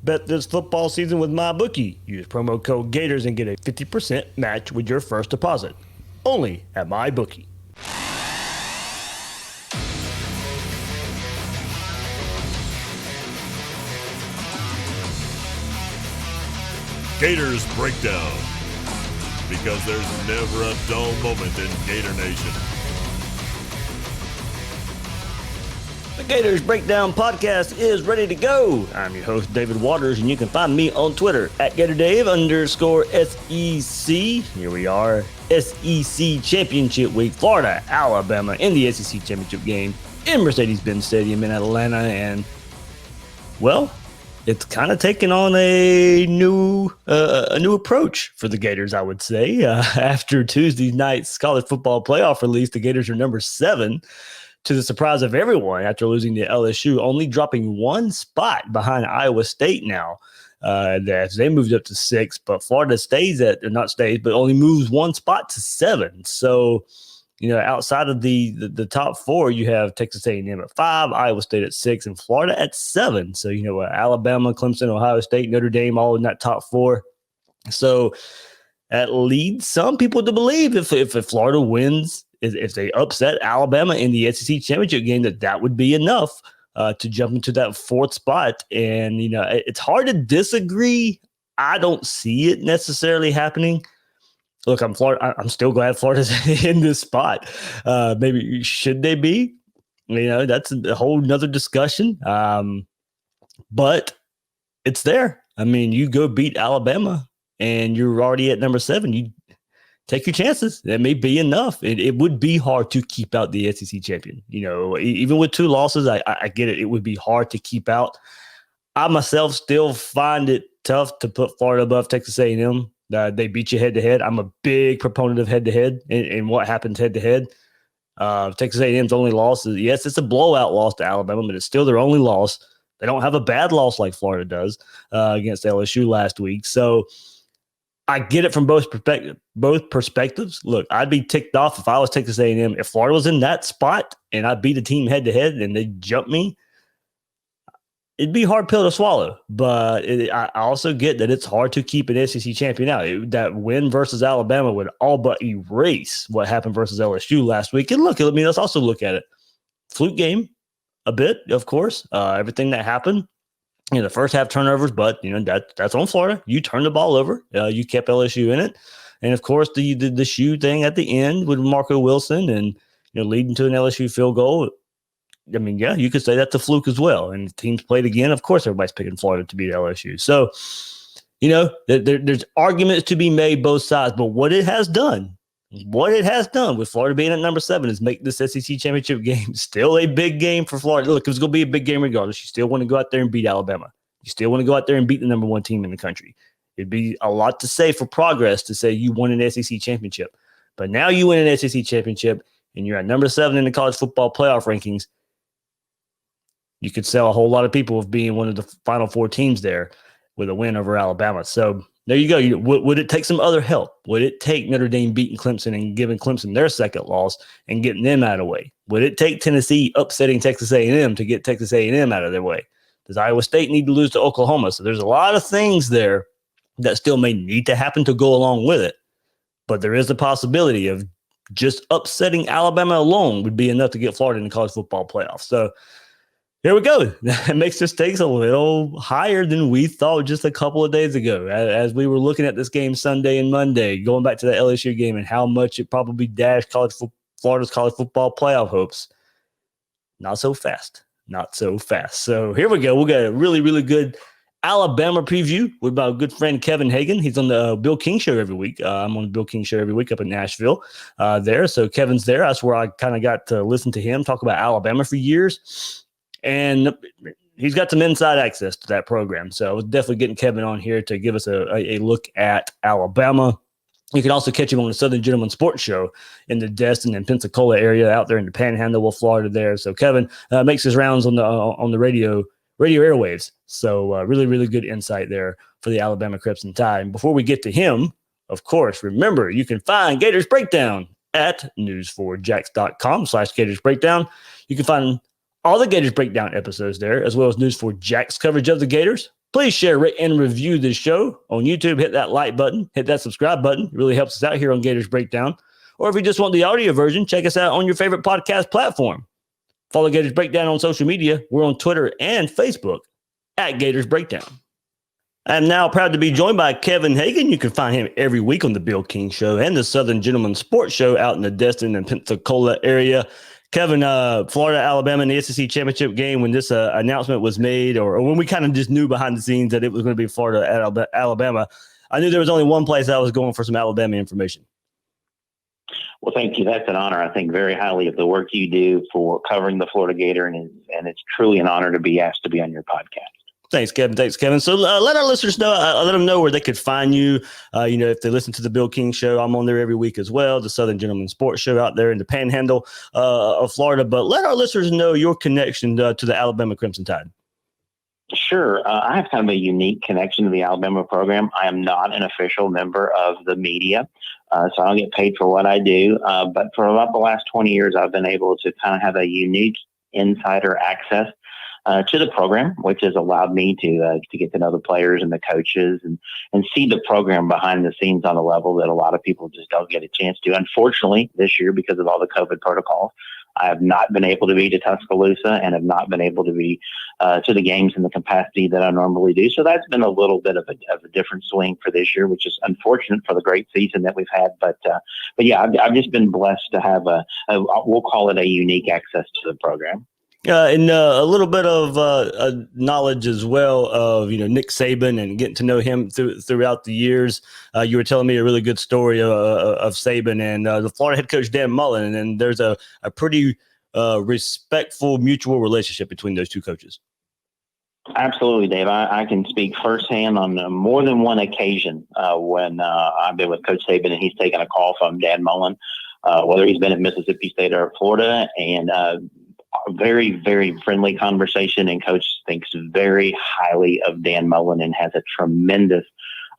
Bet this football season with MyBookie. Use promo code Gators and get a 50% match with your first deposit. Only at MyBookie. Gators Breakdown, because there's never a dull moment in Gator Nation. The Gators Breakdown podcast is ready to go. I'm your host, David Waters, and you can find me on Twitter at GatorDave_SEC. Here we are, SEC Championship Week, Florida, Alabama in the SEC Championship game in Mercedes-Benz Stadium in Atlanta. And, well, it's kind of taken on a new approach for the Gators, I would say. After Tuesday night's college football playoff release, the Gators are number 7. To the surprise of everyone, after losing to LSU, only dropping one spot behind Iowa State now. As they moved up to 6, but Florida only moves one spot to 7. So, outside of the top 4, you have Texas A&M at 5, Iowa State at 6, and Florida at 7. So, Alabama, Clemson, Ohio State, Notre Dame, all in that top 4. So that leads some people to believe if Florida wins, if they upset Alabama in the SEC championship game, that would be enough to jump into that 4th spot. And, it's hard to disagree. I don't see it necessarily happening. Look, I'm still glad Florida's in this spot. Maybe should they be? That's a whole nother discussion. But it's there. I mean, you go beat Alabama and you're already at number 7. You take your chances. That may be enough. It would be hard to keep out the SEC champion. Even with 2 losses, I get it. It would be hard to keep out. I myself still find it tough to put Florida above Texas A&M. They beat you head-to-head. I'm a big proponent of head-to-head and what happens head-to-head. Texas A&M's only loss is, yes, it's a blowout loss to Alabama, but it's still their only loss. They don't have a bad loss like Florida does against LSU last week. So I get it from both perspectives. Look, I'd be ticked off if I was Texas A&M. If Florida was in that spot and I beat a team head-to-head and they jump me, it'd be a hard pill to swallow. But I also get that it's hard to keep an SEC champion out. That win versus Alabama would all but erase what happened versus LSU last week. And look, let's also look at it. Fluke game, a bit, of course. Everything that happened. The first half turnovers, but that's on Florida. You turned the ball over. You kept LSU in it, and of course the shoe thing at the end with Marco Wilson and leading to an LSU field goal. I mean, yeah, you could say that's a fluke as well. And the teams played again. Of course, everybody's picking Florida to beat LSU. So, there's arguments to be made both sides. But what it has done with Florida being at number 7 is make this SEC championship game still a big game for Florida. Look, it's going to be a big game regardless. You still want to go out there and beat Alabama. You still want to go out there and beat the number 1 team in the country. It'd be a lot to say for progress to say you won an SEC championship. But now you win an SEC championship and you're at number 7 in the college football playoff rankings. You could sell a whole lot of people of being one of the final 4 teams there with a win over Alabama. So there you go. Would it take some other help? Would it take Notre Dame beating Clemson and giving Clemson their second loss and getting them out of the way? Would it take Tennessee upsetting Texas A&M to get Texas A&M out of their way? Does Iowa State need to lose to Oklahoma? So there's a lot of things there that still may need to happen to go along with it. But there is a possibility of just upsetting Alabama alone would be enough to get Florida in the college football playoff. So here we go. That makes the stakes a little higher than we thought just a couple of days ago. As we were looking at this game Sunday and Monday, going back to the LSU game and how much it probably dashed Florida's college football playoff hopes. Not so fast. So here we go. We'll get a really, really good Alabama preview with my good friend Kevin Hagan. He's on the Bill King Show every week. I'm on the Bill King Show every week up in Nashville there. So Kevin's there. That's where I kind of got to listen to him talk about Alabama for years. And he's got some inside access to that program. So I was definitely getting Kevin on here to give us a look at Alabama. You can also catch him on the Southern Gentleman Sports Show in the Destin and Pensacola area out there in the Panhandle of Florida there. So Kevin makes his rounds on the radio airwaves. So really, really good insight there for the Alabama Crimson Tide. And before we get to him, of course, remember, you can find Gators Breakdown at news4jax.com/Gators Breakdown. You can find all the Gators Breakdown episodes there, as well as News4Jax coverage of the Gators, Please share, rate, and review this show on YouTube. Hit that like button, hit that subscribe button. It really helps us out here on Gators Breakdown. Or if you just want the audio version, check us out on your favorite podcast platform. Follow Gators Breakdown on social media. We're on Twitter and Facebook at Gators Breakdown. I'm now proud to be joined by Kevin Hagan. You can find him every week on the Bill King Show and the Southern Gentleman Sports Show out in the Destin and Pensacola area. Kevin, Florida, Alabama in the SEC Championship game, when this announcement was made, or when we kind of just knew behind the scenes that it was going to be Florida at Alabama, I knew there was only one place I was going for some Alabama information. Well, thank you. That's an honor. I think very highly of the work you do for covering the Florida Gator, and it's truly an honor to be asked to be on your podcast. Thanks, Kevin. So let our listeners know, let them know where they could find you. If they listen to the Bill King Show, I'm on there every week as well, the Southern Gentleman Sports Show out there in the Panhandle of Florida. But let our listeners know your connection to the Alabama Crimson Tide. Sure. I have kind of a unique connection to the Alabama program. I am not an official member of the media, so I don't get paid for what I do. But for about the last 20 years, I've been able to kind of have a unique insider access to the program, which has allowed me to get to know the players and the coaches and see the program behind the scenes on a level that a lot of people just don't get a chance to. Unfortunately, this year, because of all the COVID protocols, I have not been able to be to Tuscaloosa and have not been able to be to the games in the capacity that I normally do. So that's been a little bit of a different swing for this year, which is unfortunate for the great season that we've had. But yeah, I've just been blessed to have we'll call it a unique access to the program. And a little bit of knowledge as well of Nick Saban and getting to know him throughout the years. You were telling me a really good story of Saban and the Florida head coach Dan Mullen, and there's a pretty respectful mutual relationship between those two coaches. Absolutely, Dave. I can speak firsthand on more than one occasion when I've been with Coach Saban and he's taken a call from Dan Mullen, whether he's been at Mississippi State or Florida, and a very, very friendly conversation, and Coach thinks very highly of Dan Mullen and has a tremendous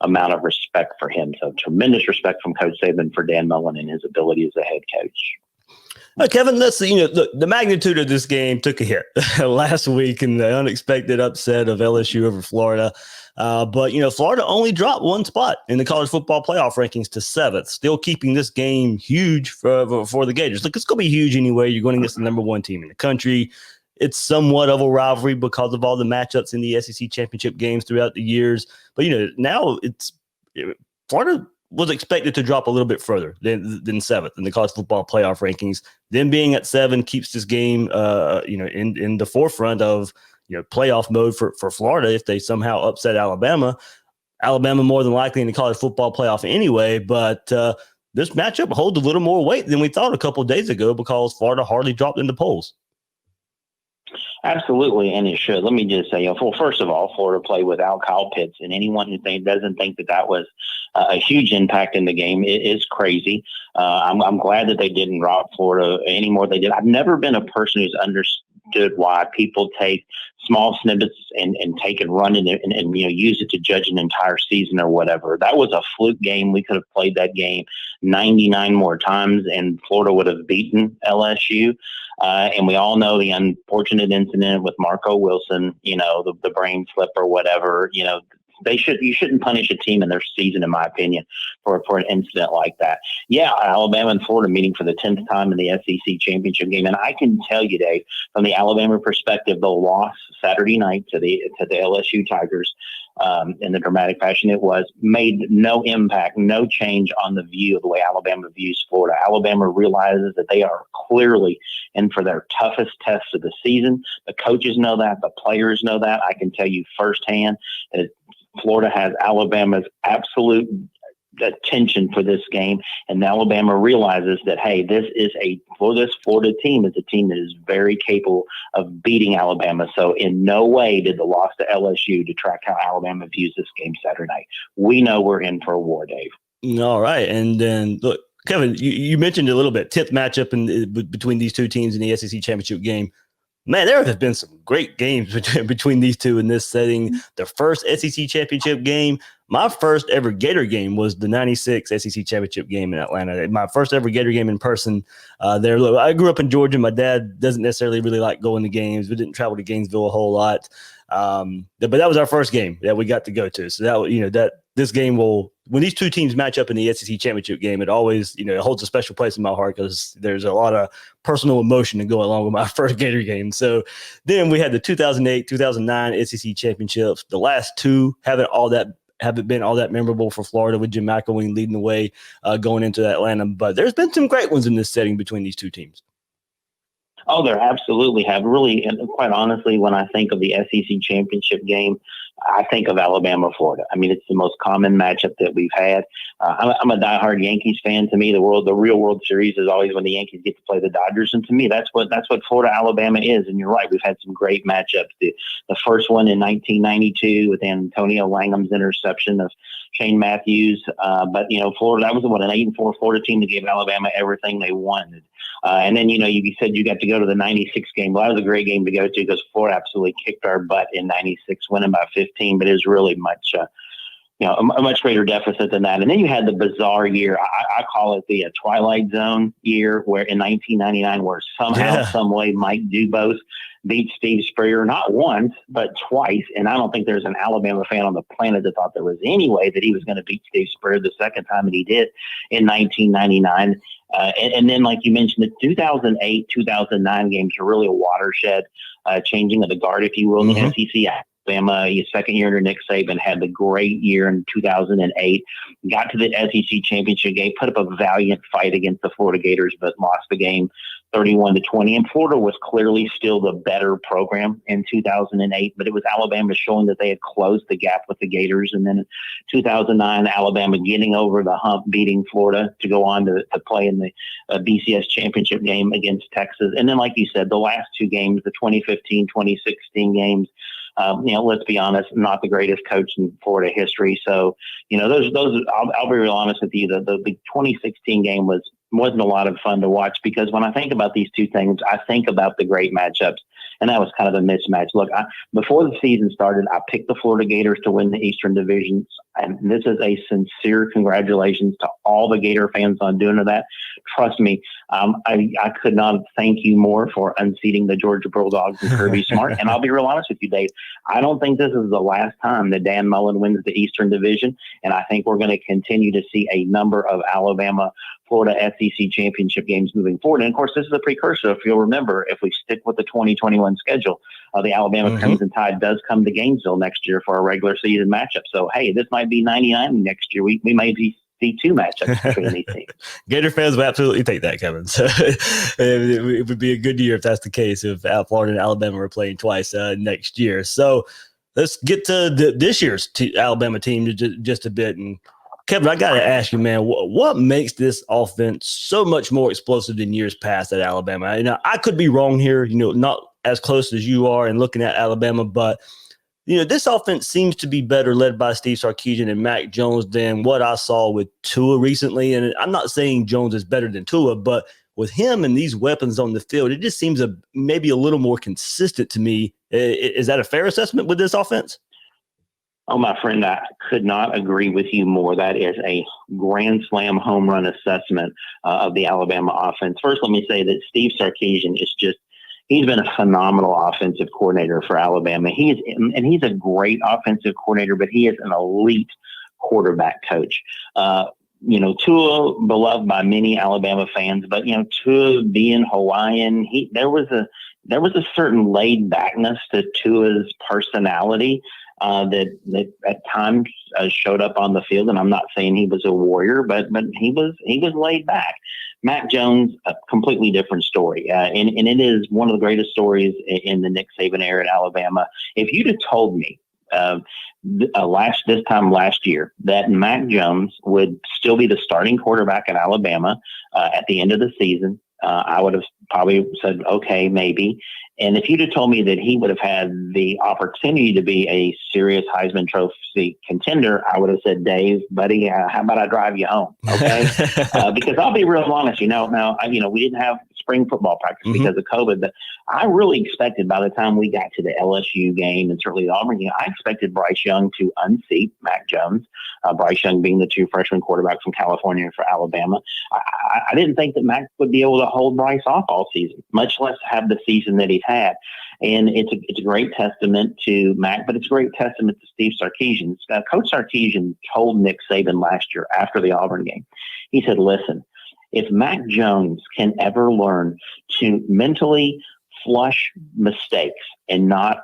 amount of respect for him. So tremendous respect from Coach Saban for Dan Mullen and his ability as a head coach. Kevin, let's see, the magnitude of this game took a hit last week in the unexpected upset of LSU over Florida. But Florida only dropped one spot in the college football playoff rankings to 7th, still keeping this game huge for the Gators. Look, it's going to be huge anyway. You're going against the number one team in the country. It's somewhat of a rivalry because of all the matchups in the SEC championship games throughout the years. But, now Florida was expected to drop a little bit further than 7th in the college football playoff rankings. Them being at 7 keeps this game, in the forefront of playoff mode for Florida. If they somehow upset Alabama more than likely in the college football playoff anyway. But this matchup holds a little more weight than we thought a couple of days ago because Florida hardly dropped in the polls. Absolutely, and it should. Let me just say, first of all, Florida played without Kyle Pitts, and anyone who doesn't think that was a huge impact in the game is crazy. I'm glad that they didn't drop Florida any more than they did. I've never been a person who's understood why people take small snippets and take and run and use it to judge an entire season or whatever. That was a fluke game. We could have played that game 99 more times, and Florida would have beaten LSU. And we all know the unfortunate incident with Marco Wilson, the brain flip or whatever. You shouldn't punish a team in their season, in my opinion, for an incident like that. Yeah, Alabama and Florida meeting for the 10th time in the SEC championship game, and I can tell you, Dave, from the Alabama perspective, the loss Saturday night to the LSU Tigers, in the dramatic fashion it was, made no impact, no change on the view of the way Alabama views Florida. Alabama realizes that they are clearly in for their toughest test of the season. The coaches know that. The players know that. I can tell you firsthand that Florida has Alabama's absolute attention for this game, and Alabama realizes that, hey, this Florida team is a team that is very capable of beating Alabama. So in no way did the loss to LSU detract how Alabama views this game Saturday night. We know we're in for a war, Dave. All right, and then look, Kevin, you mentioned a little bit 10th matchup between these two teams in the SEC championship game. Man, there have been some great games between these two in this setting. The first SEC championship game, my first ever Gator game was the 96 SEC championship game in Atlanta. My first ever Gator game in person there. I grew up in Georgia. My dad doesn't necessarily really like going to games. We didn't travel to Gainesville a whole lot. But that was our first game that we got to go to. So that this game will, when these two teams match up in the SEC championship game, it always, it holds a special place in my heart because there's a lot of personal emotion to go along with my first Gator game. So then we had the 2008, 2009 SEC championships. The last two haven't been all that memorable for Florida, with Jim McElwain leading the way going into Atlanta. But there's been some great ones in this setting between these two teams. Oh, there absolutely have. Really, and quite honestly, when I think of the SEC championship game, I think of Alabama, Florida. I mean, it's the most common matchup that we've had. I'm a diehard Yankees fan. To me, the real World Series is always when the Yankees get to play the Dodgers, and to me, that's what Florida Alabama is. And you're right, we've had some great matchups. The first one in 1992 with Antonio Langham's interception of Shane Matthews, but Florida, that was an 8-4 Florida team that gave Alabama everything they wanted. And then, you said you got to go to the 96 game. Well, that was a great game to go to because Florida absolutely kicked our butt in 96, winning by 15, but it was really much, a much greater deficit than that. And then you had the bizarre year. I call it the Twilight Zone year, where in 1999, where somehow, some way, Mike Dubose beat Steve Spurrier, not once, but twice. And I don't think there's an Alabama fan on the planet that thought there was any way that he was going to beat Steve Spurrier the second time that he did in 1999. And then, like you mentioned, the 2008, 2009 games are really a watershed, changing of the guard, if you will, in the SEC. Alabama, his second year under Nick Saban, had the great year in 2008, got to the SEC championship game, put up a valiant fight against the Florida Gators, but lost the game 31-20. And Florida was clearly still the better program in 2008, but it was Alabama showing that they had closed the gap with the Gators. And then in 2009, Alabama getting over the hump, beating Florida to go on to play in the BCS championship game against Texas. And then, like you said, the last two games, the 2015, 2016 games, let's be honest, not the greatest coach in Florida history. So, those I'll be real honest with you. The 2016 game wasn't a lot of fun to watch, because when I think about these two things, I think about the great matchups, and that was kind of a mismatch. Look, before the season started, I picked the Florida Gators to win the Eastern Division, and this is a sincere congratulations to all the Gator fans on doing that. Trust me, I could not thank you more for unseating the Georgia Bulldogs and Kirby Smart. And I'll be real honest with you, Dave, I don't think this is the last time that Dan Mullen wins the Eastern Division, and I think we're going to continue to see a number of Alabama Florida SEC championship games moving forward. And of course, this is a precursor. If you'll remember, if we stick with the 2021 schedule, the Alabama Crimson Tide does come to Gainesville next year for a regular season matchup. So, hey, this might be 99 next year. We may see two matchups between these teams. Gator fans would absolutely take that, Kevin. So it would be a good year if that's the case, if Florida and Alabama were playing twice next year. So let's get to this year's Alabama team just a bit. And Kevin, I got to ask you, man, what makes this offense so much more explosive than years past at Alabama? I could be wrong here, not as close as you are and looking at Alabama, but this offense seems to be better led by Steve Sarkisian and Mac Jones than what I saw with Tua recently. And I'm not saying Jones is better than Tua, but with him and these weapons on the field, it just seems maybe a little more consistent to me. Is that a fair assessment with this offense? Oh, my friend, I could not agree with you more. That is a grand slam home run assessment of the Alabama offense. First, let me say that Steve Sarkisian he's been a phenomenal offensive coordinator for Alabama. He's a great offensive coordinator, but he is an elite quarterback coach. Tua, beloved by many Alabama fans, but Tua being Hawaiian, there was a certain laid backness to Tua's personality that at times showed up on the field. And I'm not saying he was a warrior, but he was laid back. Mac Jones, a completely different story. And it is one of the greatest stories in the Nick Saban era at Alabama. If you'd have told me this time last year that Mac Jones would still be the starting quarterback at Alabama at the end of the season, I would have probably said, okay, maybe. And if you'd have told me that he would have had the opportunity to be a serious Heisman Trophy contender, I would have said, Dave, buddy, how about I drive you home? Okay. Because I'll be real honest, now, we didn't have spring football practice because of COVID, but I really expected by the time we got to the LSU game and certainly the Auburn game, I expected Bryce Young to unseat Mac Jones, Bryce Young being the two freshman quarterbacks from California for Alabama. I didn't think that Mac would be able to hold Bryce off all season, much less have the season that he's had. And it's a great testament to Mac, but it's a great testament to Steve Sarkisian. Coach Sarkisian told Nick Saban last year after the Auburn game, he said, listen, if Mac Jones can ever learn to mentally flush mistakes and not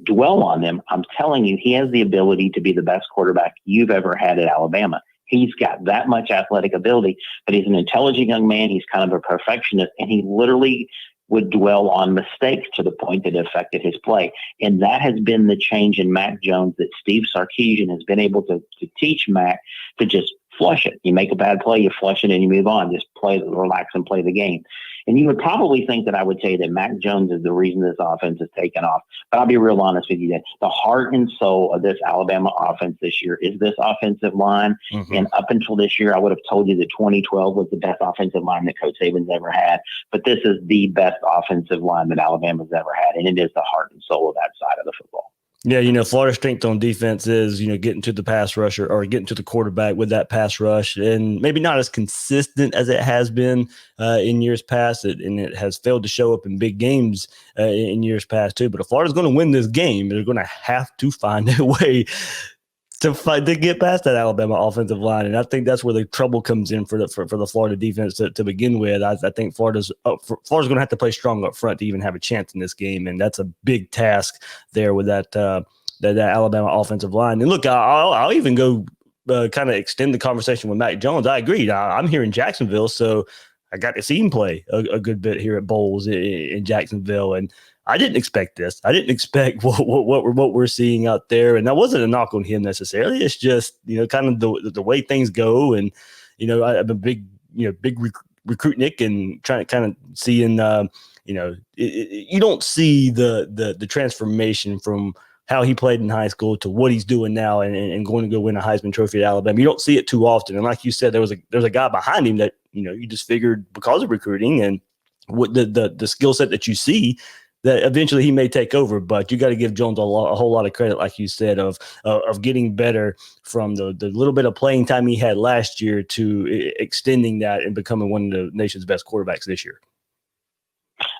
dwell on them, I'm telling you, he has the ability to be the best quarterback you've ever had at Alabama. He's got that much athletic ability, but he's an intelligent young man. He's kind of a perfectionist, and he literally would dwell on mistakes to the point that it affected his play. And that has been the change in Mac Jones that Steve Sarkisian has been able to teach Mac to just flush it. You make a bad play, you flush it, and you move on. Just play, relax, and play the game. And you would probably think that I would say that Mac Jones is the reason this offense has taken off. But I'll be real honest with you that the heart and soul of this Alabama offense this year is this offensive line. Mm-hmm. And up until this year, I would have told you that 2012 was the best offensive line that Coach Saban's ever had. But this is the best offensive line that Alabama's ever had. And it is the heart and soul of that side of the football. Yeah, Florida's strength on defense is, getting to the pass rusher or getting to the quarterback with that pass rush, and maybe not as consistent as it has been in years past, and it has failed to show up in big games in years past too. But if Florida's going to win this game, they're going to have to find a way to get past that Alabama offensive line, and I think that's where the trouble comes in for the Florida defense to begin with. I think Florida's going to have to play strong up front to even have a chance in this game, and that's a big task there with that Alabama offensive line. And look, I'll even go kind of extend the conversation with Mac Jones. I agree. I'm here in Jacksonville, so I got to see him play a good bit here at Bowles in Jacksonville, and I didn't expect this. I didn't expect what we're seeing out there, and that wasn't a knock on him necessarily. It's just kind of the way things go, and I'm a big recruit Nick, and trying to kind of seeing you don't see the transformation from how he played in high school to what he's doing now and going to go win a Heisman Trophy at Alabama. You don't see it too often, and like you said, there's a guy behind him that you just figured because of recruiting and what the skill set that you see, that eventually he may take over. But you got to give Jones a whole lot of credit, like you said, of getting better from the little bit of playing time he had last year to extending that and becoming one of the nation's best quarterbacks this year.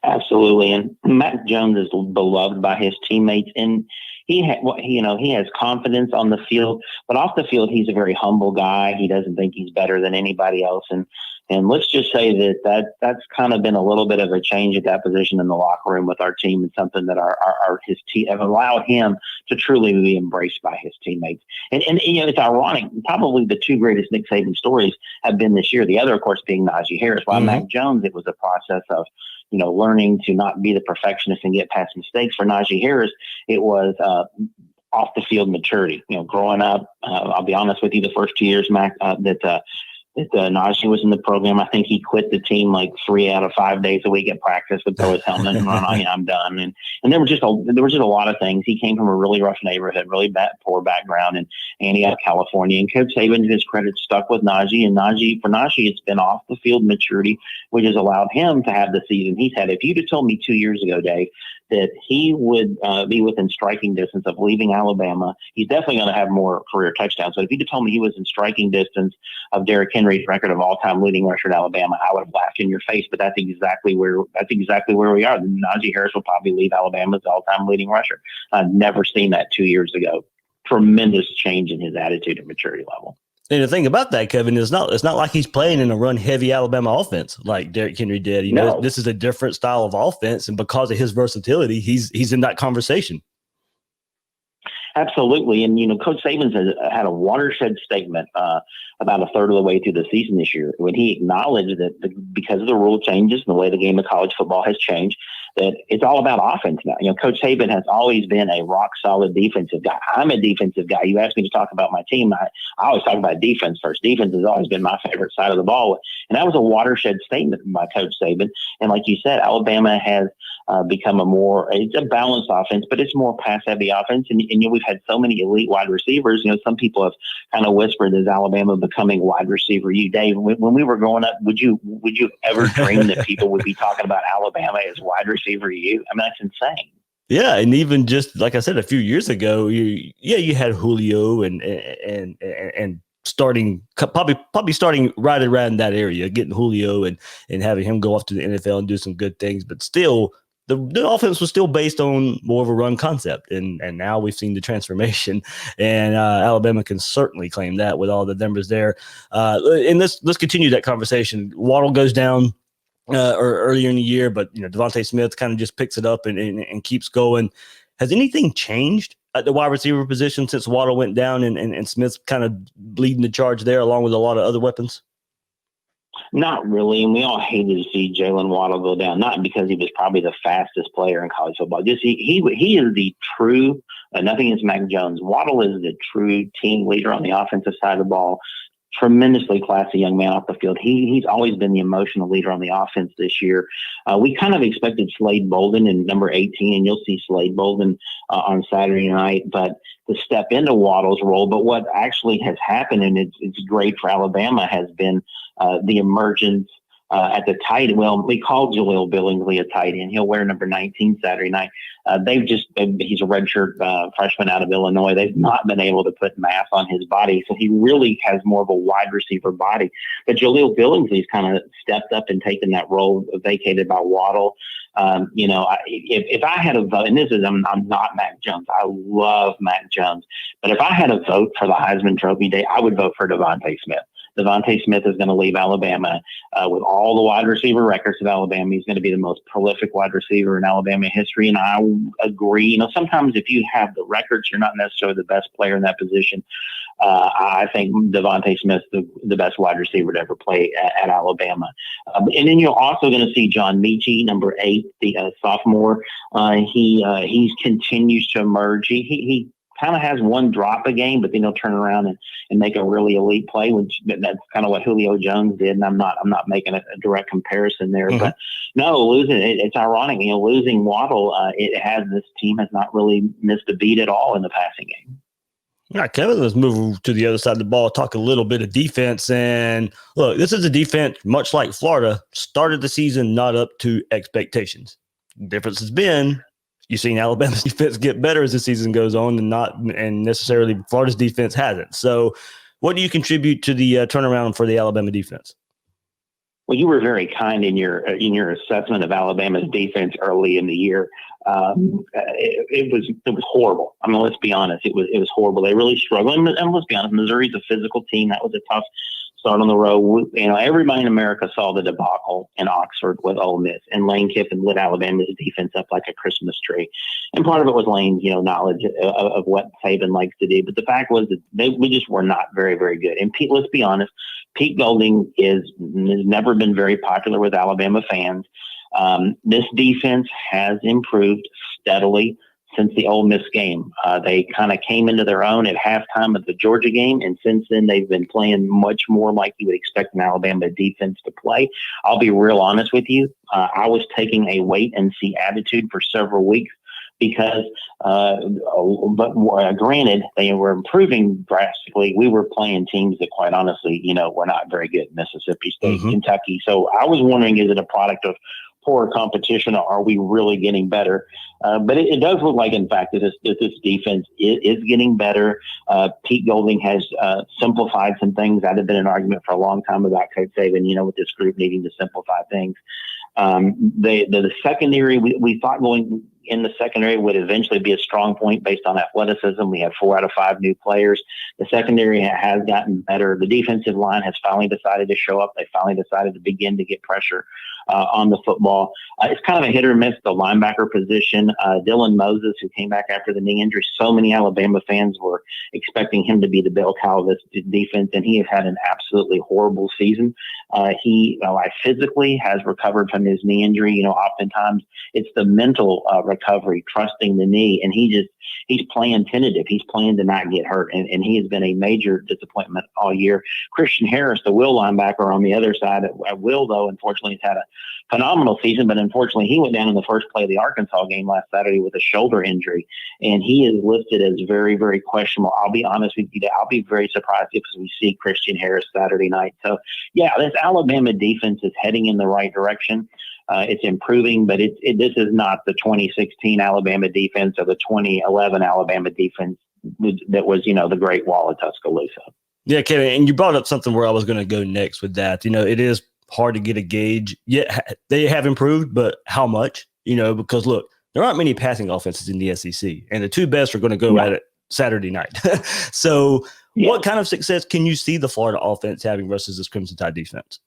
Absolutely. And Mac Jones is beloved by his teammates, and he has confidence on the field, but off the field, he's a very humble guy. He doesn't think he's better than anybody else. And let's just say that's kind of been a little bit of a change at that position in the locker room with our team, and something that his team have allowed him to truly be embraced by his teammates. And it's ironic. Probably the two greatest Nick Saban stories have been this year. The other, of course, being Najee Harris. While Mac Jones, it was a process of learning to not be the perfectionist and get past mistakes. For Najee Harris, it was off the field maturity. Growing up, I'll be honest with you, the first 2 years, Mac, that Najee was in the program, I think he quit the team like 3 out of 5 days a week at practice, would throw his helmet and run on, I'm done. And there were just a lot of things. He came from a really rough neighborhood, really poor background in Antioch, California. And Coach Saban, to his credit, stuck with Najee. And for Najee, it's been off the field maturity, which has allowed him to have the season he's had. If you'd have told me 2 years ago, Dave, that he would be within striking distance of leaving Alabama, he's definitely going to have more career touchdowns. So if you'd have told me he was in striking distance of Derrick Henry's record of all-time leading rusher at Alabama, I would have laughed in your face. But that's exactly where we are. Najee Harris will probably leave Alabama as all-time leading rusher. I've never seen that 2 years ago. Tremendous change in his attitude and maturity level. And the thing about that, Kevin, is it's not like he's playing in a run-heavy Alabama offense like Derrick Henry did. No. This is a different style of offense, and because of his versatility, he's in that conversation. Absolutely. And, Coach Saban's had a watershed statement about a third of the way through the season this year when he acknowledged that because of the rule changes and the way the game of college football has changed, that it's all about offense now. Coach Saban has always been a rock-solid defensive guy. I'm a defensive guy. You asked me to talk about my team. I always talk about defense first. Defense has always been my favorite side of the ball. And that was a watershed statement by Coach Saban. And like you said, Alabama has become it's a balanced offense, but it's more pass-heavy offense. And we've had so many elite wide receivers. Some people have kind of whispered, is Alabama becoming wide receiver you? Dave, when we were growing up, would you ever dream that people would be talking about Alabama as wide receiver you? I mean, that's insane. Yeah, and even just like I said a few years ago, you had Julio and starting probably starting right around that area, getting Julio and having him go off to the NFL and do some good things, but still the offense was still based on more of a run concept, and now we've seen the transformation, and Alabama can certainly claim that with all the numbers there. And let's continue that conversation. Waddle goes down or earlier in the year, but Devontae Smith kind of just picks it up and keeps going. Has anything changed at the wide receiver position since Waddle went down and Smith's kind of leading the charge there along with a lot of other weapons? Not really, and we all hated to see Jalen Waddle go down, not because he was probably the fastest player in college football. Just he is the true, nothing against Mac Jones. Waddle is the true team leader on the offensive side of the ball. Tremendously classy young man off the field. He's always been the emotional leader on the offense this year. We kind of expected Slade Bolden in number 18, and you'll see Slade Bolden on Saturday night, but to step into Waddle's role. But what actually has happened, and it's great for Alabama, has been the emergence at the tight end. Well, we called Jaleel Billingsley a tight end. He'll wear number 19 Saturday night. He's a redshirt freshman out of Illinois. They've not been able to put mass on his body, so he really has more of a wide receiver body. But Jaleel Billingsley's kind of stepped up and taken that role vacated by Waddle. If I had a vote, and I'm not Mac Jones. I love Mac Jones, but if I had a vote for the Heisman Trophy day, I would vote for Devontae Smith. Devontae Smith is going to leave Alabama with all the wide receiver records of Alabama. He's going to be the most prolific wide receiver in Alabama history. And I agree. Sometimes if you have the records, you're not necessarily the best player in that position. I think Devontae Smith's the best wide receiver to ever play at Alabama. And then you're also going to see John Mechie, number 8, the sophomore. He continues to emerge. He kind of has one drop a game, but then he'll turn around and make a really elite play, which that's kind of what Julio Jones did. And I'm not making a direct comparison there, mm-hmm. But no, it's ironic. Losing Waddle, this team has not really missed a beat at all in the passing game. All right, Kevin, let's move to the other side of the ball, talk a little bit of defense. And look, this is a defense, much like Florida, started the season not up to expectations. The difference has been you've seen Alabama's defense get better as the season goes on, and necessarily Florida's defense hasn't. So what do you contribute to the turnaround for the Alabama defense? Well, you were very kind in your assessment of Alabama's defense early in the year. It was horrible. I mean, let's be honest. It was horrible. They really struggled. And let's be honest, Missouri's a physical team. That was a tough start on the road. Everybody in America saw the debacle in Oxford with Ole Miss, and Lane Kiffin lit Alabama's defense up like a Christmas tree. And part of it was Lane's, knowledge of what Saban likes to do. But the fact was that we just were not very, very good. And Pete, let's be honest, Pete Golding has never been very popular with Alabama fans. This defense has improved steadily since the Ole Miss game. They kind of came into their own at halftime of the Georgia game, and since then they've been playing much more like you would expect an Alabama defense to play. I'll be real honest with you. I was taking a wait-and-see attitude for several weeks because, granted, they were improving drastically. We were playing teams that, quite honestly, were not very good. Mississippi State, mm-hmm. Kentucky. So I was wondering, is it a product of poor competition, or are we really getting better? But it does look like, in fact, that this defense is getting better. Pete Golding has simplified some things. That had been an argument for a long time about Coach Saban, with this group needing to simplify things. The secondary, we thought going in the secondary would eventually be a strong point based on athleticism. We have 4 out of 5 new players. The secondary has gotten better. The defensive line has finally decided to show up. They finally decided to begin to get pressure on the football. It's kind of a hit or miss, the linebacker position. Dylan Moses, who came back after the knee injury, so many Alabama fans were expecting him to be the bell cow of this defense, and he has had an absolutely horrible season. He physically has recovered from his knee injury. Oftentimes it's the mental recovery, trusting the knee, and he's playing tentative. He's playing to not get hurt, and he has been a major disappointment all year. Christian Harris, the will linebacker on the other side, at will, though, unfortunately, has had a phenomenal season, but unfortunately he went down in the first play of the Arkansas game last Saturday with a shoulder injury, and he is listed as very, very questionable. I'll be honest with you, I'll be very surprised if we see Christian Harris Saturday night. So yeah, this Alabama defense is heading in the right direction. It's improving, but this is not the 2016 Alabama defense or the 2011 Alabama defense that was, the Great Wall of Tuscaloosa. Yeah, Kevin, and you brought up something where I was going to go next with that. It is hard to get a gauge. Yeah, they have improved, but how much? because look, there aren't many passing offenses in the SEC, and the two best are going to go at it Saturday night. So what kind of success can you see the Florida offense having versus this Crimson Tide defense?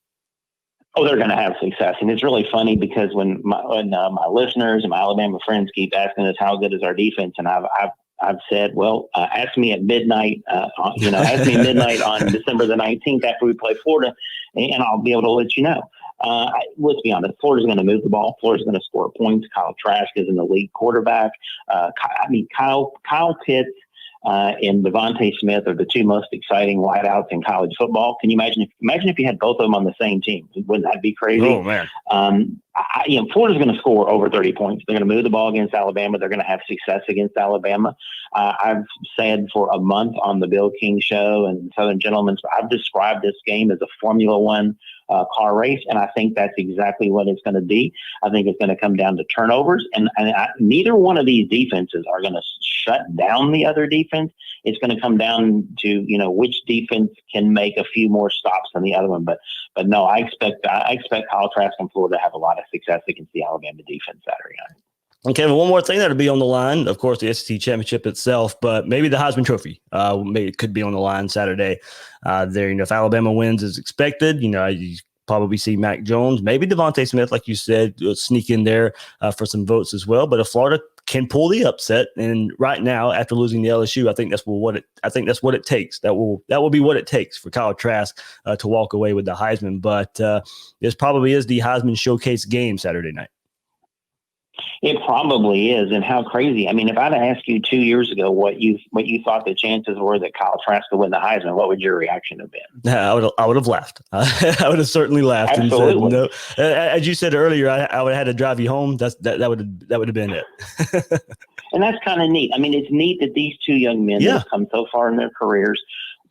Oh, they're going to have success. And it's really funny because when my listeners and my Alabama friends keep asking us how good is our defense, and I've said, well, ask me at midnight, ask me midnight on December the 19th after we play Florida, and I'll be able to let you know. Let's be honest, Florida's going to move the ball. Florida's going to score points. Kyle Trask is an elite quarterback. Kyle Pitts and Devontae Smith are the two most exciting wideouts in college football. Can you imagine if you had both of them on the same team? Wouldn't that be crazy? Oh, man. Florida's going to score over 30 points. They're going to move the ball against Alabama. They're going to have success against Alabama. I've said for a month on the Bill King Show and Southern Gentlemen's, I've described this game as a Formula One car race, and I think that's exactly what it's going to be. I think it's going to come down to turnovers, and neither one of these defenses are going to shut down the other defense. It's going to come down to which defense can make a few more stops than the other one. But no, I expect Kyle Trask and Florida to have a lot of success against the Alabama defense Saturday night. And Kevin, one more thing that'll be on the line, of course, the SEC championship itself, but maybe the Heisman Trophy it could be on the line Saturday. If Alabama wins as expected, you probably see Mac Jones, maybe Devontae Smith, like you said, sneak in there for some votes as well. But if Florida can pull the upset, and right now after losing the LSU, I think that's what it takes. That will be what it takes for Kyle Trask to walk away with the Heisman. But this probably is the Heisman showcase game Saturday night. It probably is. And how crazy. I mean, if I'd asked you 2 years ago what you thought the chances were that Kyle Trask would win the Heisman, what would your reaction have been? I would have laughed. I would have certainly laughed. Absolutely. And said, no. As you said earlier, I would have had to drive you home. That would have been it. And that's kind of neat. I mean, it's neat that these two young men that have come so far in their careers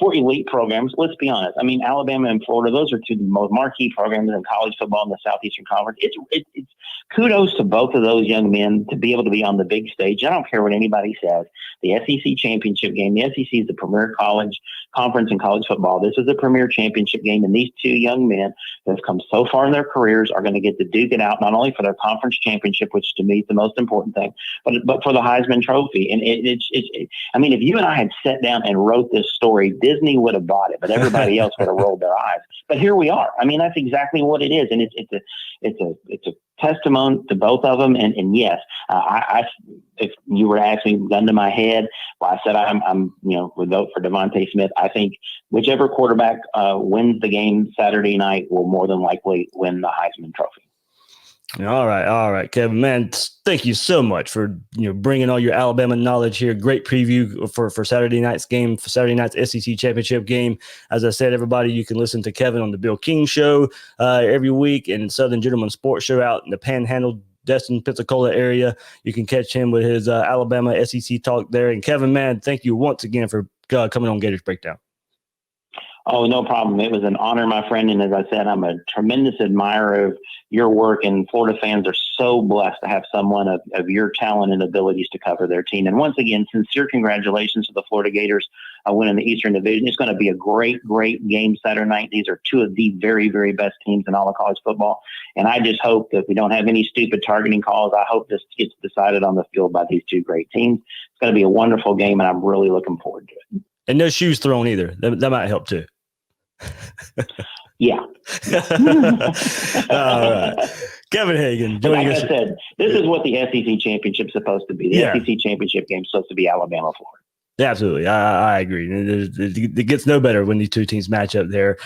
for elite programs. Let's be honest. I mean, Alabama and Florida, those are two of the most marquee programs in college football in the Southeastern Conference. It's kudos to both of those young men to be able to be on the big stage. I don't care what anybody says. The SEC championship game, the SEC is the premier college conference in college football. This is the premier championship game, and these two young men that have come so far in their careers are going to get to duke it out, not only for their conference championship, which to me is the most important thing, but for the Heisman Trophy. And I mean, if you and I had sat down and wrote this story, Disney would have bought it, but everybody else would have rolled their eyes. But here we are. I mean, that's exactly what it is, and it's a testament to both of them. And yes, if you were to ask me, gun to my head, well, I said I'm would vote for Devontae Smith. I think whichever quarterback wins the game Saturday night will more than likely win the Heisman Trophy. All right, Kevin, man, thank you so much for bringing all your Alabama knowledge here. Great preview for Saturday night's game, for Saturday night's SEC championship game. As I said, everybody, you can listen to Kevin on the Bill King Show every week, and Southern Gentleman Sports Show out in the Panhandle, Destin, Pensacola area. You can catch him with his Alabama SEC talk there. And Kevin, man, thank you once again for coming on Gators Breakdown. Oh, no problem. It was an honor, my friend. And as I said, I'm a tremendous admirer of your work, and Florida fans are so blessed to have someone of your talent and abilities to cover their team. And once again, sincere congratulations to the Florida Gators winning the Eastern Division. It's going to be a great, great game Saturday night. These are two of the very, very best teams in all of college football. And I just hope that we don't have any stupid targeting calls. I hope this gets decided on the field by these two great teams. It's going to be a wonderful game, and I'm really looking forward to it. And no shoes thrown either. That might help too. Yeah. All right. Kevin Hagan joining us. Like I said, this is what the SEC championship's supposed to be. The SEC championship game is supposed to be Alabama, Florida. Absolutely. I agree. It gets no better when these two teams match up there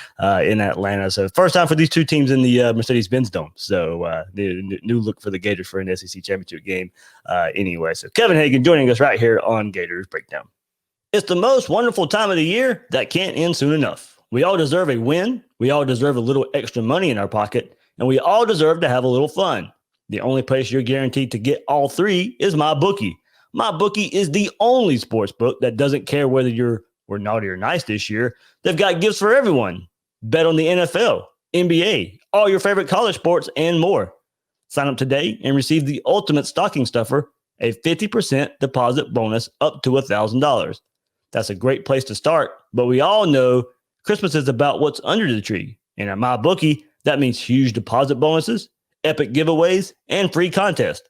in Atlanta. So first time for these two teams in the Mercedes-Benz Dome. So new look for the Gators for an SEC championship game anyway. So Kevin Hagan joining us right here on Gators Breakdown. It's the most wonderful time of the year that can't end soon enough. We all deserve a win. We all deserve a little extra money in our pocket, and we all deserve to have a little fun. The only place you're guaranteed to get all three is MyBookie. MyBookie is the only sports book that doesn't care whether you're naughty or nice this year. They've got gifts for everyone. Bet on the NFL, NBA, all your favorite college sports, and more. Sign up today and receive the ultimate stocking stuffer, a 50% deposit bonus up to $1,000. That's a great place to start, but we all know Christmas is about what's under the tree. And at MyBookie, that means huge deposit bonuses, epic giveaways, and free contests.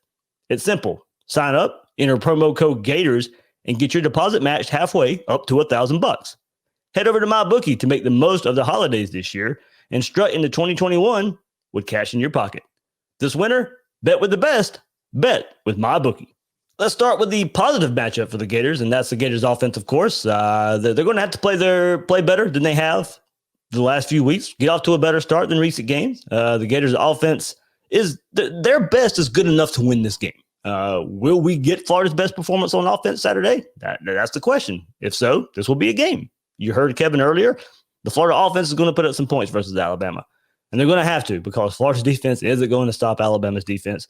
It's simple. Sign up, enter promo code Gators, and get your deposit matched halfway up to $1,000. Head over to MyBookie to make the most of the holidays this year and strut into 2021 with cash in your pocket. This winter, bet with the best. Bet with MyBookie. Let's start with the positive matchup for the Gators, and that's the Gators offense, of course. They're going to have to play better than they have the last few weeks, get off to a better start than recent games. The Gators offense their best is good enough to win this game. Will we get Florida's best performance on offense Saturday? That's the question. If so, this will be a game. You heard Kevin earlier. The Florida offense is going to put up some points versus Alabama, and they're going to have to because Florida's defense isn't going to stop Alabama's defense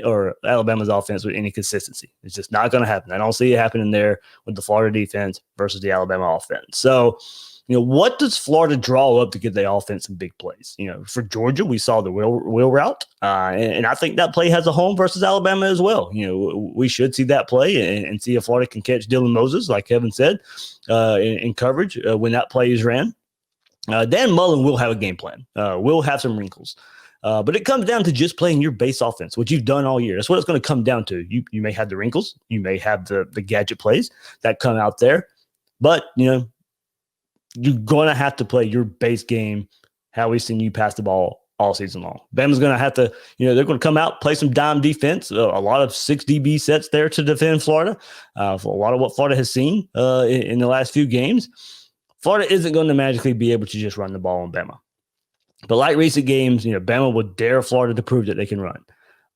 or Alabama's offense with any consistency. It's just not going to happen. I don't see it happening there with the Florida defense versus the Alabama offense. So, what does Florida draw up to get the offense in big plays? For Georgia, we saw the wheel route, and I think that play has a home versus Alabama as well. We should see that play and see if Florida can catch Dylan Moses, like Kevin said, in coverage when that play is ran. Dan Mullen will have a game plan. Will have some wrinkles. But it comes down to just playing your base offense, what you've done all year. That's what it's going to come down to. You may have the wrinkles. You may have the gadget plays that come out there. But, you're going to have to play your base game, how we've seen you pass the ball all season long. Bama's going to have to, they're going to come out, play some dime defense, a lot of 6 DB sets there to defend Florida. For a lot of what Florida has seen in the last few games. Florida isn't going to magically be able to just run the ball on Bama. But like recent games, Bama will dare Florida to prove that they can run.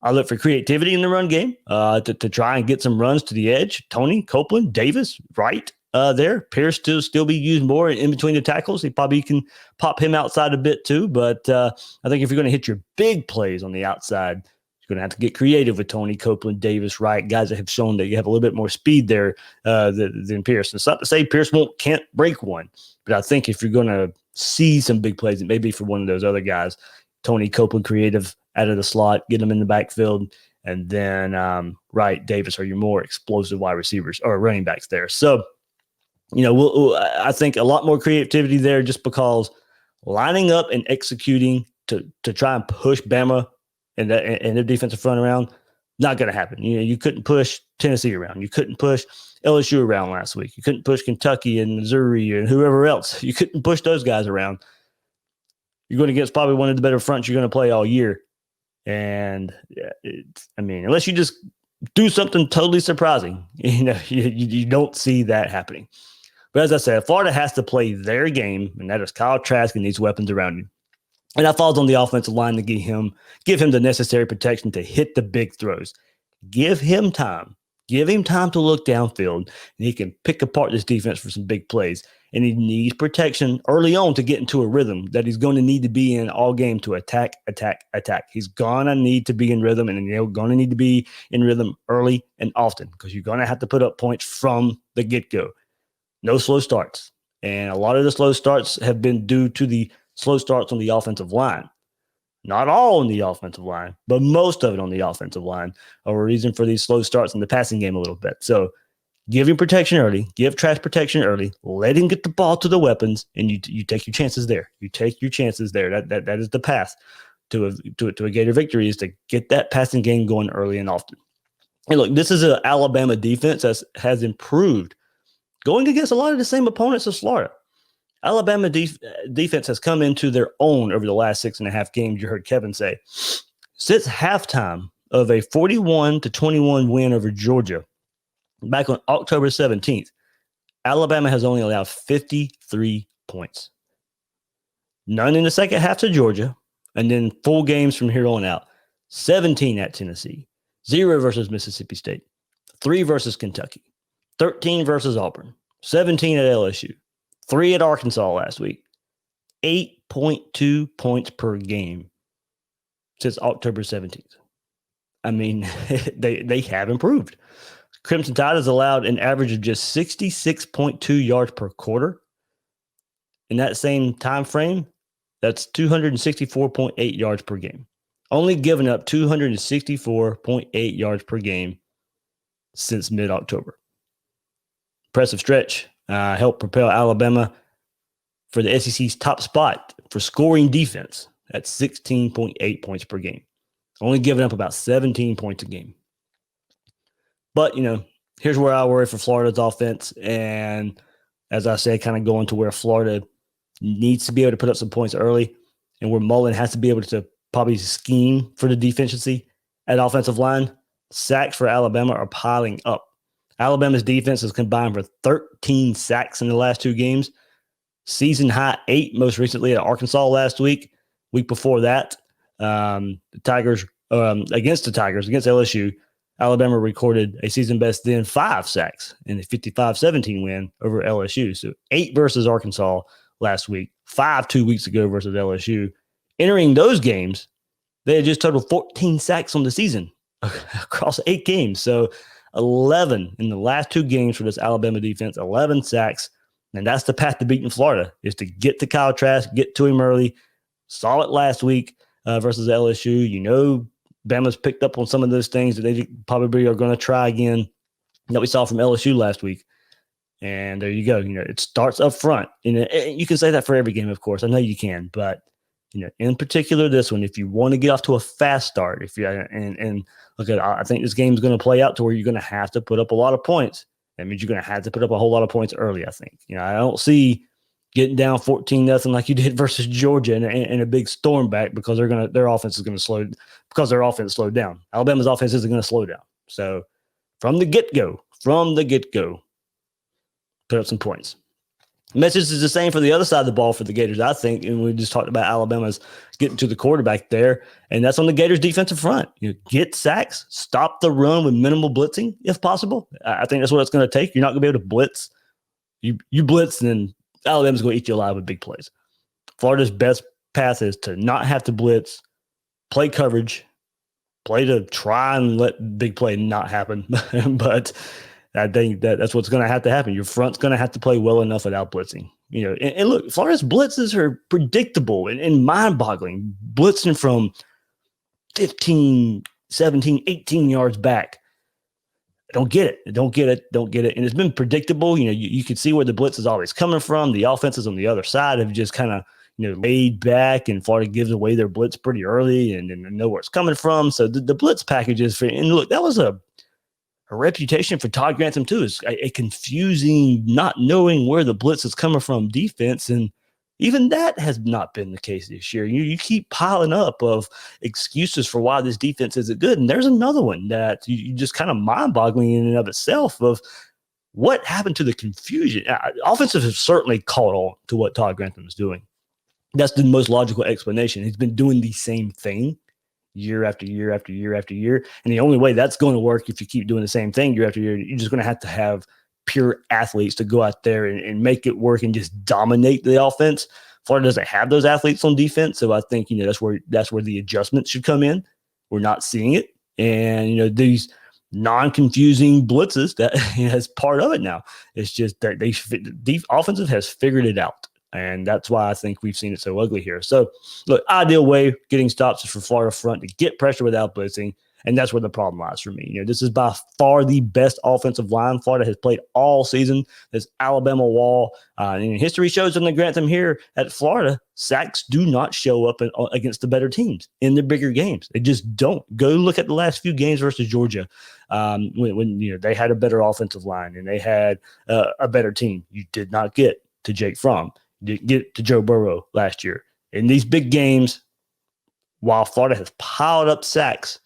I look for creativity in the run game to try and get some runs to the edge. Tony, Copeland, Davis, Wright there. Pierce still be used more in between the tackles. He probably can pop him outside a bit too. But I think if you're going to hit your big plays on the outside, you're going to have to get creative with Tony, Copeland, Davis, Wright, guys that have shown that you have a little bit more speed there than Pierce. And it's not to say Pierce can't break one, but I think if you're going to see some big plays, it may be for one of those other guys. Tony, Copeland, creative out of the slot, get them in the backfield, and then Wright, Davis are your more explosive wide receivers or running backs there. So, I think a lot more creativity there just because lining up and executing to try and push Bama and their defensive front around, not going to happen. You couldn't push Tennessee around. You couldn't push LSU around last week. You couldn't push Kentucky and Missouri and whoever else. You couldn't push those guys around. You're going against probably one of the better fronts you're going to play all year. And, unless you just do something totally surprising, you don't see that happening. But as I said, Florida has to play their game, and that is Kyle Trask and these weapons around him. And that falls on the offensive line to give him the necessary protection to hit the big throws. Give him time. Give him time to look downfield, and he can pick apart this defense for some big plays. And he needs protection early on to get into a rhythm that he's going to need to be in all game to attack. He's going to need to be in rhythm, and you're going to need to be in rhythm early and often because you're going to have to put up points from the get-go. No slow starts. And a lot of the slow starts have been due to the slow starts on the offensive line. Not all on the offensive line, but most of it on the offensive line are a reason for these slow starts in the passing game a little bit. So give him protection early, give Trash protection early, let him get the ball to the weapons, and you take your chances there. You take your chances there. That is the path to a Gator victory is to get that passing game going early and often. And look, this is an Alabama defense that has improved going against a lot of the same opponents as Florida. Alabama defense has come into their own over the last 6.5 games. You heard Kevin say, since halftime of a 41-21 win over Georgia back on October 17th, Alabama has only allowed 53 points. None in the second half to Georgia, and then full games from here on out. 17 at Tennessee, 0 versus Mississippi State, 3 versus Kentucky, 13 versus Auburn, 17 at LSU, 3 at Arkansas last week, 8.2 points per game since October 17th. They have improved. Crimson Tide has allowed an average of just 66.2 yards per quarter. In that same time frame, that's 264.8 yards per game. Only given up 264.8 yards per game since mid-October. Impressive stretch. Helped propel Alabama for the SEC's top spot for scoring defense at 16.8 points per game. Only giving up about 17 points a game. But, here's where I worry for Florida's offense. And as I said, kind of going to where Florida needs to be able to put up some points early and where Mullen has to be able to probably scheme for the deficiency at offensive line. Sacks for Alabama are piling up. Alabama's defense has combined for 13 sacks in the last 2 games. Season high 8 most recently at Arkansas last week. Week before that, the Tigers against LSU, Alabama recorded a season best then 5 sacks in a 55-17 win over LSU. So 8 versus Arkansas last week, 5 2 weeks ago versus LSU. Entering those games, they had just totaled 14 sacks on the season across 8 games. So 11 in the last 2 games for this Alabama defense, 11 sacks. And that's the path to beating Florida, is to get to Kyle Trask, get to him early. Saw it last week versus LSU. Bama's picked up on some of those things that they probably are going to try again that we saw from LSU last week. And there you go. It starts up front. You can say that for every game, of course. I know you can, but in particular this one, if you want to get off to a fast start, I think this game is going to play out to where you're going to have to put up a lot of points. That means you're going to have to put up a whole lot of points early, I think. I don't see getting down 14-0 like you did versus Georgia in a big storm back because their offense is going to slow because their offense slowed down. Alabama's offense isn't going to slow down. So from the get-go, put up some points. The message is the same for the other side of the ball for the Gators, I think. And we just talked about Alabama's getting to the quarterback there. And that's on the Gators' defensive front. Get sacks, stop the run with minimal blitzing if possible. I think that's what it's going to take. You're not going to be able to blitz. You blitz, and then Alabama's going to eat you alive with big plays. Florida's best path is to not have to blitz, play coverage, play to try and let big play not happen. But I think that's what's going to have to happen. Your front's going to have to play well enough without blitzing. And look, Florida's blitzes are predictable and mind-boggling. Blitzing from 15, 17, 18 yards back. Don't get it. And it's been predictable. You can see where the blitz is always coming from. The offenses on the other side have just kind of, laid back, and Florida gives away their blitz pretty early and know where it's coming from. So the blitz packages and look, that was a reputation for Todd Grantham too, is a confusing, not knowing where the blitz is coming from defense. And even that has not been the case this year. You keep piling up of excuses for why this defense isn't good. And there's another one that you just kind of mind-boggling in and of itself of what happened to the confusion. Offensive has certainly caught on to what Todd Grantham is doing. That's the most logical explanation. He's been doing the same thing year after year after year after year. And the only way that's going to work if you keep doing the same thing year after year, you're just going to have pure athletes to go out there and make it work and just dominate the offense. Florida doesn't have those athletes on defense. So I think, that's where the adjustments should come in. We're not seeing it. And, these non-confusing blitzes, that is part of it now. It's just that the offensive has figured it out. And that's why I think we've seen it so ugly here. So, look, ideal way getting stops is for Florida front to get pressure without blitzing. And that's where the problem lies for me. This is by far the best offensive line Florida has played all season. This Alabama wall. And history shows in the Grantham here at Florida, sacks do not show up against the better teams in the bigger games. They just don't. Go look at the last few games versus Georgia when they had a better offensive line and they had a better team. You did not get to Jake Fromm. You didn't get to Joe Burrow last year. In these big games, while Florida has piled up sacks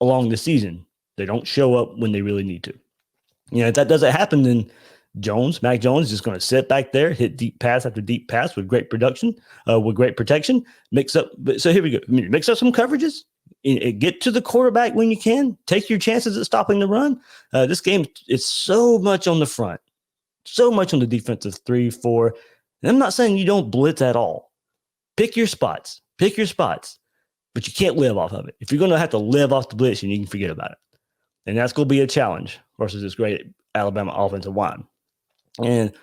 along the season, they don't show up when they really need to. If that doesn't happen, then Mac Jones is just going to sit back there, hit deep pass after deep pass with great production, with great protection. So here we go. Mix up some coverages. Get to the quarterback when you can. Take your chances at stopping the run. This game is so much on the front, so much on the defensive 3, 4. And I'm not saying you don't blitz at all. Pick your spots, but you can't live off of it. If you're going to have to live off the blitz, you can forget about it. And that's going to be a challenge versus this great Alabama offensive line. And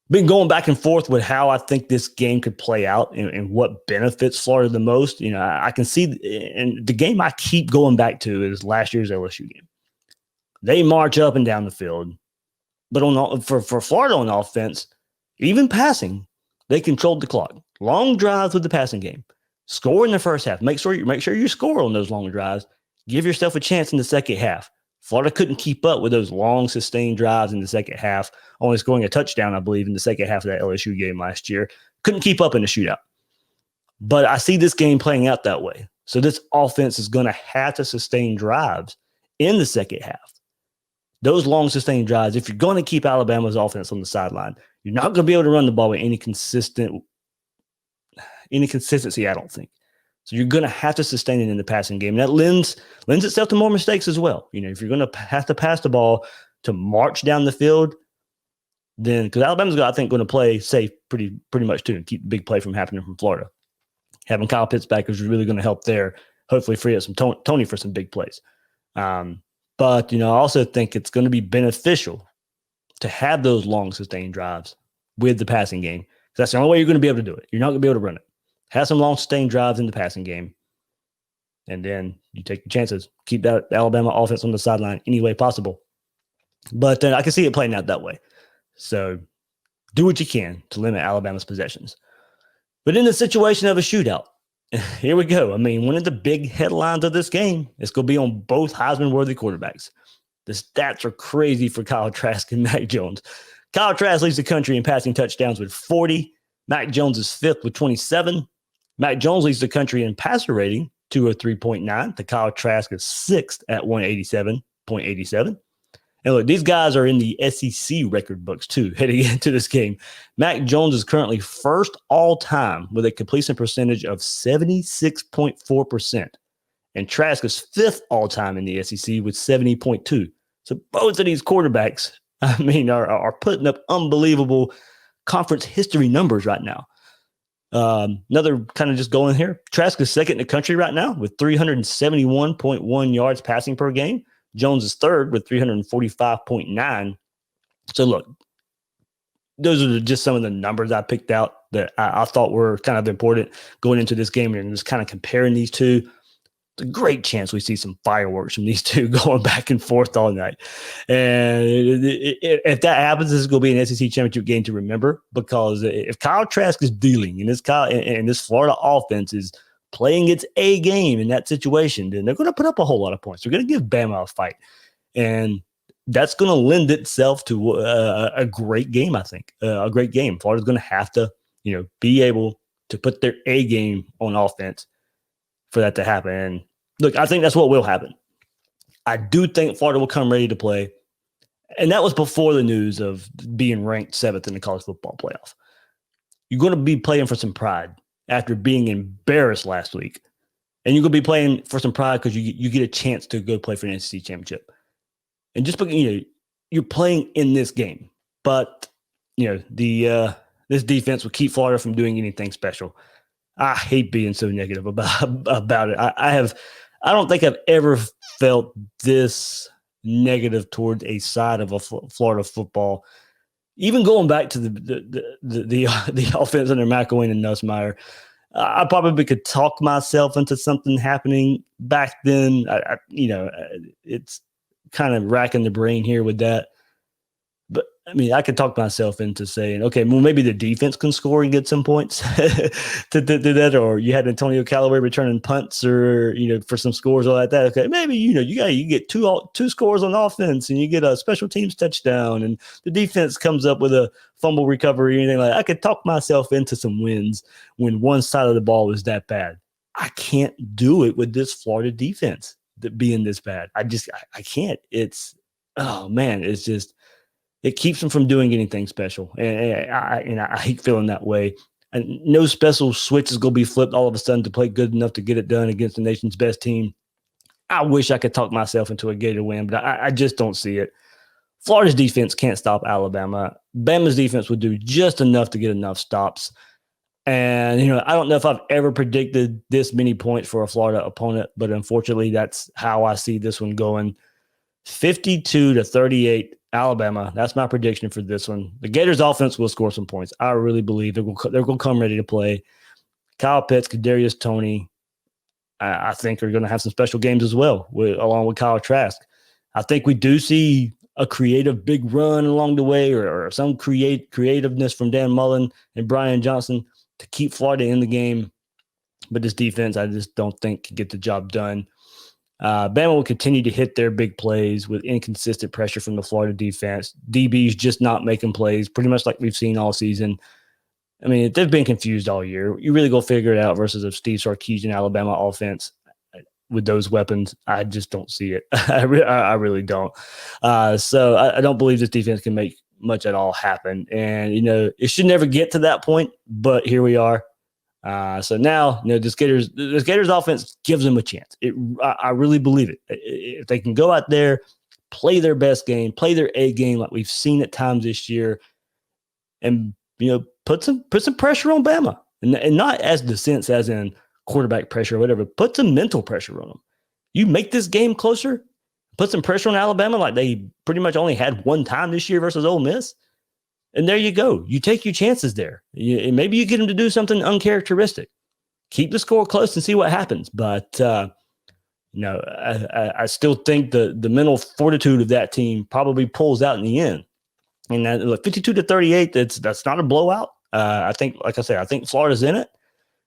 been going back and forth with how I think this game could play out and what benefits Florida the most. I can see, and the game I keep going back to is last year's LSU game. They march up and down the field, but for Florida on offense, even passing, they controlled the clock. Long drives with the passing game. Score in the first half. Make sure you score on those long drives. Give yourself a chance in the second half. Florida couldn't keep up with those long, sustained drives in the second half, only scoring a touchdown, I believe, in the second half of that LSU game last year. Couldn't keep up in the shootout. But I see this game playing out that way. So this offense is going to have to sustain drives in the second half. Those long, sustained drives, if you're going to keep Alabama's offense on the sideline, you're not going to be able to run the ball with any consistency, I don't think. So you're going to have to sustain it in the passing game. And that lends itself to more mistakes as well. If you're going to have to pass the ball to march down the field, then because Alabama's, I think, going to play safe pretty much too and keep the big play from happening from Florida. Having Kyle Pitts back is really going to help there. Hopefully free up some Tony for some big plays. But, I also think it's going to be beneficial to have those long sustained drives with the passing game. That's the only way you're going to be able to do it. You're not going to be able to run it. Have some long sustained drives in the passing game. And then you take your chances. Keep that Alabama offense on the sideline any way possible. But I can see it playing out that way. So do what you can to limit Alabama's possessions. But in the situation of a shootout, here we go. One of the big headlines of this game is going to be on both Heisman-worthy quarterbacks. The stats are crazy for Kyle Trask and Mac Jones. Kyle Trask leads the country in passing touchdowns with 40. Mac Jones is fifth with 27. Mac Jones leads the country in passer rating, 203.9. To Kyle Trask is sixth at 187.87. And look, these guys are in the SEC record books too, heading into this game. Mac Jones is currently first all-time with a completion percentage of 76.4%. And Trask is fifth all-time in the SEC with 70.2. So both of these quarterbacks, are putting up unbelievable conference history numbers right now. Another kind of just going here. Trask is second in the country right now with 371.1 yards passing per game. Jones is third with 345.9. So look, those are just some of the numbers I picked out that I thought were kind of important going into this game and just kind of comparing these two. It's a great chance we see some fireworks from these two going back and forth all night. And if that happens, this is going to be an SEC championship game to remember, because if Kyle Trask is dealing and this Florida offense is playing its A game in that situation, then they're going to put up a whole lot of points. They're going to give Bama a fight. And that's going to lend itself to a great game, I think. A great game. Florida's going to have to, be able to put their A game on offense for that to happen. And look, I think that's what will happen. I do think Florida will come ready to play. And that was before the news of being ranked seventh in the college football playoff. You're going to be playing for some pride after being embarrassed last week. And you're going to be playing for some pride because you get a chance to go play for an SEC championship. And just because you're playing in this game, but this defense will keep Florida from doing anything special. I hate being so negative about it. I don't think I've ever felt this negative towards a side of a Florida football. Even going back to the offense under McElwain and Nussmeier, I probably could talk myself into something happening back then. It's kind of racking the brain here with that. But I could talk myself into saying, okay, well, maybe the defense can score and get some points to do that, or you had Antonio Callaway returning punts, or for some scores or like that. Okay, maybe you get two scores on offense, and you get a special teams touchdown, and the defense comes up with a fumble recovery or anything like that. I could talk myself into some wins when one side of the ball is that bad. I can't do it with this Florida defense being this bad. I can't. It's just. It keeps them from doing anything special. And I hate feeling that way. And no special switch is going to be flipped all of a sudden to play good enough to get it done against the nation's best team. I wish I could talk myself into a Gator win, but I just don't see it. Florida's defense can't stop Alabama. Bama's defense would do just enough to get enough stops. And, I don't know if I've ever predicted this many points for a Florida opponent, but unfortunately, that's how I see this one going. 52-38 Alabama. That's my prediction for this one. The Gators offense will score some points. I really believe they're going to come ready to play. Kyle Pitts, Kadarius Toney, I think are going to have some special games as well, along with Kyle Trask. I think we do see a creative big run along the way, or some creativeness from Dan Mullen and Brian Johnson to keep Florida in the game. But this defense, I just don't think can get the job done. Bama will continue to hit their big plays with inconsistent pressure from the Florida defense. DB's just not making plays, pretty much like we've seen all season. I mean, they've been confused all year. You really go figure it out versus a Steve Sarkisian Alabama offense with those weapons. I just don't see it. I really don't. So I don't believe this defense can make much at all happen. And, it should never get to that point, but here we are. So now, this Gators offense gives them a chance. I really believe it. If they can go out there, play their best game, play their A game like we've seen at times this year, and put some pressure on Bama, and not as the sense as in quarterback pressure or whatever. Put some mental pressure on them. You make this game closer, put some pressure on Alabama like they pretty much only had one time this year versus Ole Miss. And there you go. You take your chances there. Maybe you get them to do something uncharacteristic. Keep the score close and see what happens. But, I still think the mental fortitude of that team probably pulls out in the end. And that, 52-38, that's not a blowout. I think, like I said, I think Florida's in it.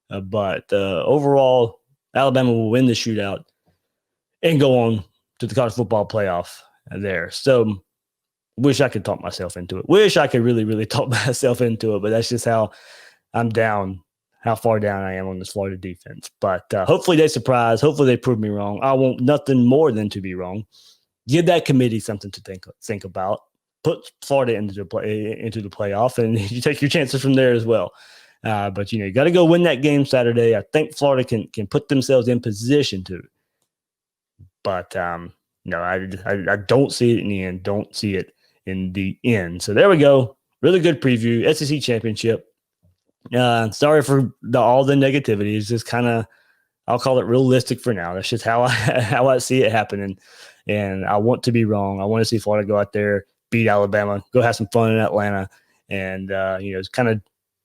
But overall, Alabama will win the shootout and go on to the college football playoff there. So, wish I could talk myself into it. Wish I could really, really talk myself into it, but that's just how I'm down, how far down I am on this Florida defense. But hopefully they surprise. Hopefully they prove me wrong. I want nothing more than to be wrong. Give that committee something to think about. Put Florida into the playoff, and you take your chances from there as well. But you got to go win that game Saturday. I think Florida can put themselves in position to. But no, I don't see it in the end. Don't see it in the end. So there we go. Really good preview. SEC championship. Sorry for all the negativity. It's just kind of, I'll call it realistic for now. That's just how I see it happening. And I want to be wrong. I want to see Florida go out there, beat Alabama, go have some fun in Atlanta, and kind of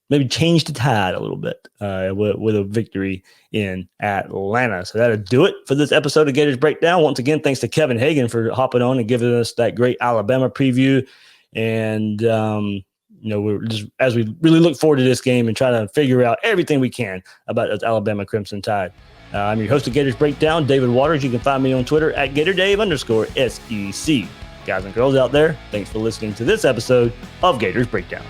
maybe change the tide a little bit with a victory in Atlanta. So that'll do it for this episode of Gators Breakdown. Once again, thanks to Kevin Hagan for hopping on and giving us that great Alabama preview. And, we're just, as we really look forward to this game and try to figure out everything we can about this Alabama Crimson Tide. I'm your host of Gators Breakdown, David Waters. You can find me on Twitter at GatorDave_SEC. Guys and girls out there, thanks for listening to this episode of Gators Breakdown.